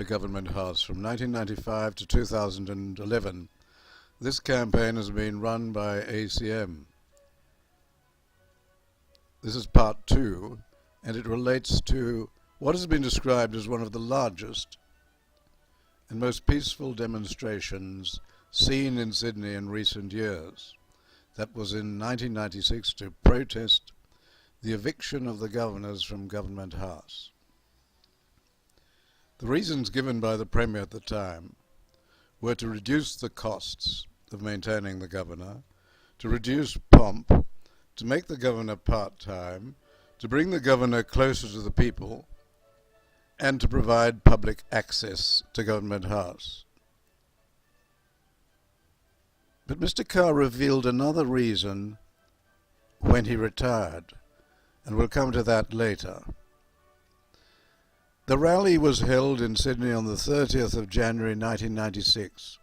to Government House from 1995 to 2011. This campaign has been run by ACM. This is part 2, and it relates to what has been described as one of the largest and most peaceful demonstrations seen in Sydney in recent years. That was in 1996 to protest the eviction of the governors from Government House. The reasons given by the Premier at the time were to reduce the costs of maintaining the governor, to reduce pomp, to make the governor part-time, to bring the governor closer to the people, and to provide public access to Government House. But Mr. Carr revealed another reason when he retired, and we'll come to that later. The rally was held in Sydney on the 30th of January 1996.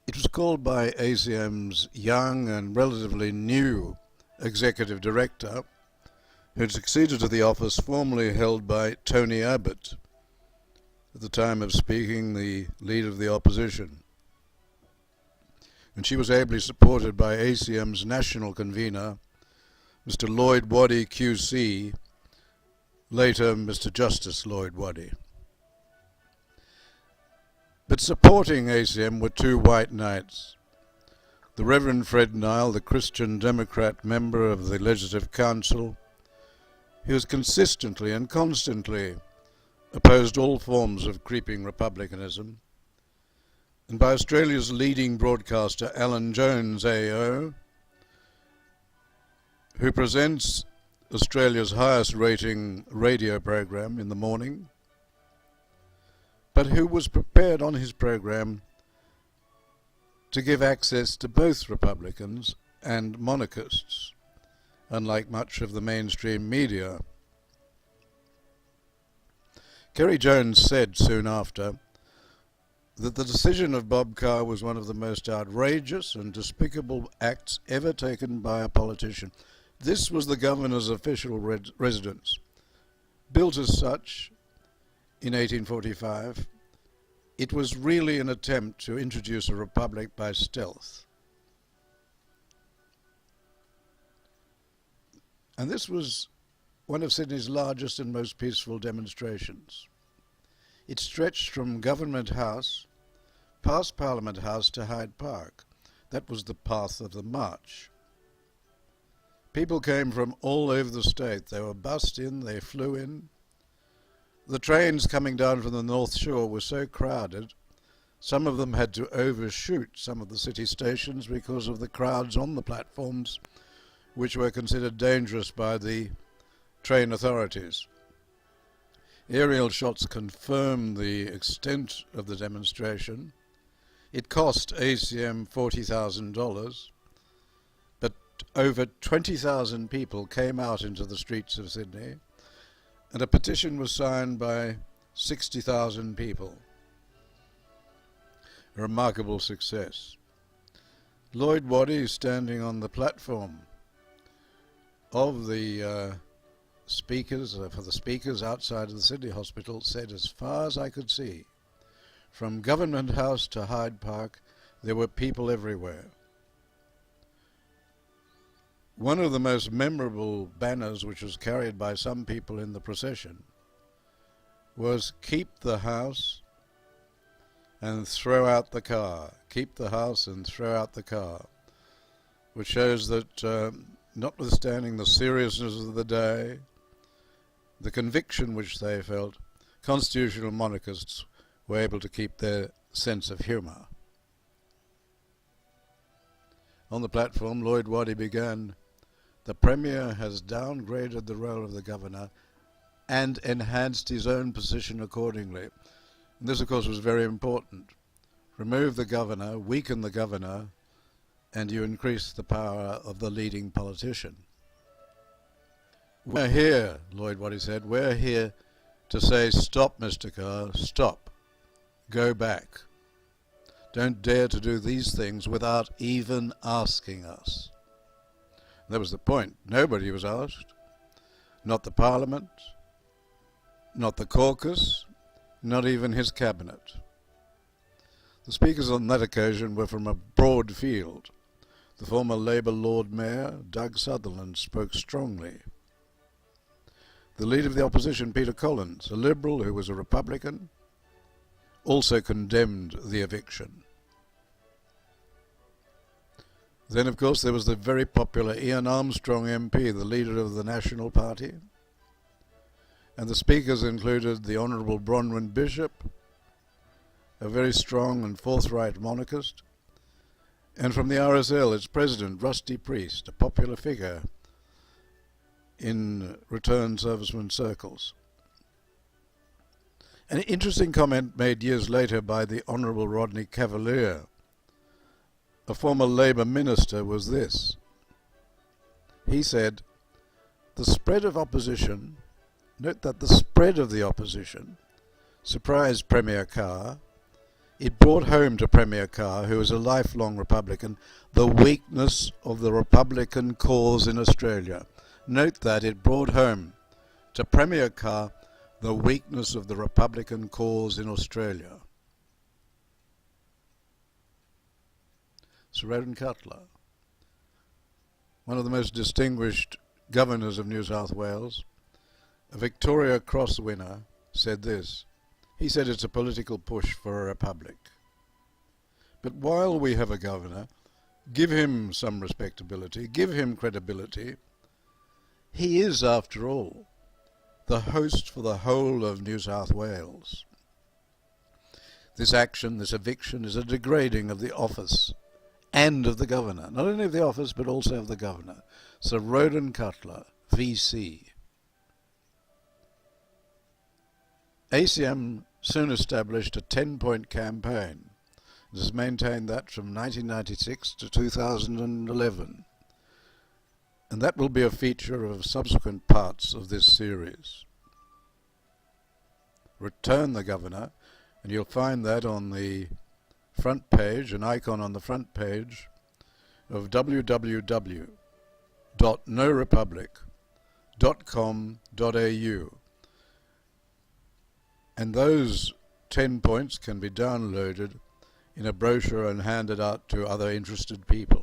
It was called by ACM's young and relatively new executive director, who had succeeded to the office formerly held by Tony Abbott, at the time of speaking the leader of the opposition. And she was ably supported by ACM's national convener, Mr. Lloyd Waddy QC, later Mr. Justice Lloyd Waddy. But supporting ACM were two white knights. The Reverend Fred Nile, the Christian Democrat member of the Legislative Council, who has consistently and constantly opposed all forms of creeping republicanism, and by Australia's leading broadcaster Alan Jones AO, who presents Australia's highest rating radio program in the morning, but who was prepared on his program to give access to both Republicans and monarchists, unlike much of the mainstream media. Kerry Jones said soon after that the decision of Bob Carr was one of the most outrageous and despicable acts ever taken by a politician. This was the governor's official residence. Built as such in 1845, it was really an attempt to introduce a republic by stealth. And this was one of Sydney's largest and most peaceful demonstrations. It stretched from Government House, past Parliament House, to Hyde Park. That was the path of the march. People came from all over the state. They were bussed in, they flew in. The trains coming down from the North Shore were so crowded, some of them had to overshoot some of the city stations because of the crowds on the platforms, which were considered dangerous by the train authorities. Aerial shots confirmed the extent of the demonstration. It cost ACM $40,000, but over 20,000 people came out into the streets of Sydney, and a petition was signed by 60,000 people. A remarkable success. Lloyd Waddy, standing on the platform of the for the speakers outside of the Sydney Hospital, said, as far as I could see, from Government House to Hyde Park, there were people everywhere. One of the most memorable banners, which was carried by some people in the procession, was "Keep the House and throw out the car." Keep the house and throw out the car, which shows that notwithstanding the seriousness of the day, the conviction which they felt, constitutional monarchists were able to keep their sense of humour. On the platform, Lloyd Waddy began, "The Premier has downgraded the role of the governor and enhanced his own position accordingly." And this, of course, was very important. Remove the governor, weaken the governor, and you increase the power of the leading politician. "We're here," Lloyd Waddy said, "we're here to say, stop, Mr. Carr, stop. Go back. Don't dare to do these things without even asking us." That was the point. Nobody was asked. Not the Parliament, not the caucus, not even his cabinet. The speakers on that occasion were from a broad field. The former Labour Lord Mayor, Doug Sutherland, spoke strongly. The leader of the opposition, Peter Collins, a Liberal who was a Republican, also condemned the eviction. Then, of course, there was the very popular Ian Armstrong MP, the leader of the National Party, and the speakers included the Honourable Bronwyn Bishop, a very strong and forthright monarchist, and from the RSL, its president, Rusty Priest, a popular figure in returned servicemen circles. An interesting comment made years later by the Hon.Rodney Cavalier, a former Labour minister, was this. He said, the spread of opposition, note that the spread of the opposition surprised Premier Carr. It brought home to Premier Carr, who is a lifelong Republican, the weakness of the Republican cause in Australia. Note that it brought home to Premier Carr the weakness of the Republican cause in Australia. Sir Roden Cutler, one of the most distinguished governors of New South Wales, a Victoria Cross winner, said this. He said it's a political push for a republic. But while we have a governor, give him some respectability, give him credibility. He is, after all, the host for the whole of New South Wales. This action, this eviction, is a degrading of the office and of the governor. Not only of the office, but also of the governor. Sir Roden Cutler, VC. ACM soon established a 10-point campaign. It has maintained that from 1996 to 2011. And that will be a feature of subsequent parts of this series. Return the governor, and you'll find that on the front page, an icon on the front page of www.norepublic.com.au. And those 10 points can be downloaded in a brochure and handed out to other interested people.